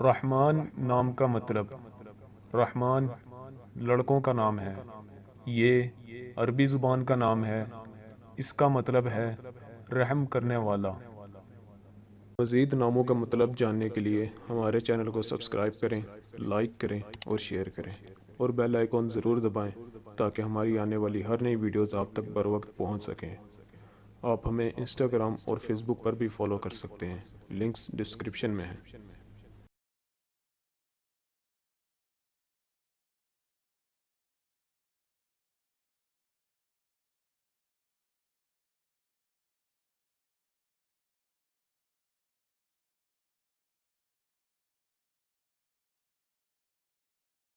रहमान नाम का मतलब। रहमान लड़कों का नाम है। ये अरबी ज़ुबान का नाम है। इसका मतलब है रहम करने वाला। मज़ीद नामों का मतलब जानने के लिए हमारे चैनल को सब्सक्राइब करें, लाइक करें और शेयर करें, और बेल आइकॉन ज़रूर दबाएं ताकि हमारी आने वाली हर नई वीडियोस आप तक बर वक्त पहुँच सकें। आप हमें इंस्टाग्राम और फेसबुक पर भी फॉलो कर सकते हैं, लिंक्स डिस्क्रिप्शन में है।